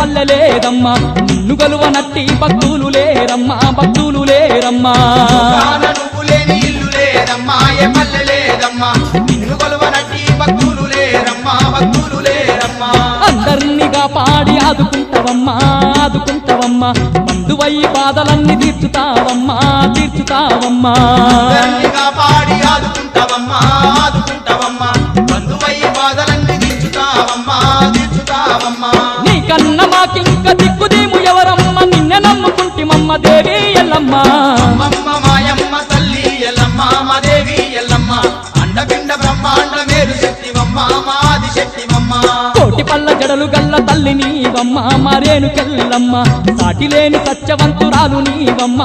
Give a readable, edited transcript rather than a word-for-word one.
పల్లె లేదమ్మా నిన్ను గలువనట్టి భక్తులు లేరమ్మా భక్తులు లేరమ్మా నువ్వు లేని ఇల్లు లేదమ్మా ఏ పల్లె లేదమ్మా నిన్ను కొలువనట్టి భక్తులు లేరమ్మా భక్తులు లేరమ్మా అందర్నిగా పాడి ఆదుకుంటావమ్మా ఆదుకుంటావమ్మా బంధువై బాధలన్నీ తీర్చుతావమ్మా తీర్చుతావమ్మా అందరిగా పాడి ఆదుకుంటావమ్మా ఆదుకుంటావమ్మా బంధువై బాధలన్నీ తీర్చుతావమ్మా తీర్చుతావమ్మా నీకన్న మాకింక దిక్కుదేము ఎవరమ్మ నిన్నే నమ్ముకుంటిమమ్మ దేవి ఎల్లమ్మ అమ్మమ్మ మాయమ్మ తల్లి ఎల్లమ్మ మా దేవి ఎల్లమ్మ అండపిండ బ్రహ్మాండ మేరు శక్తివమ్మ మాది శక్తివమ్మ కోటి పల్ల జడలు గల్ల తల్లి నీవమ్మ మరేను కెల్లమ్మ సాటి లేని సత్యవంతురాలు నీవమ్మ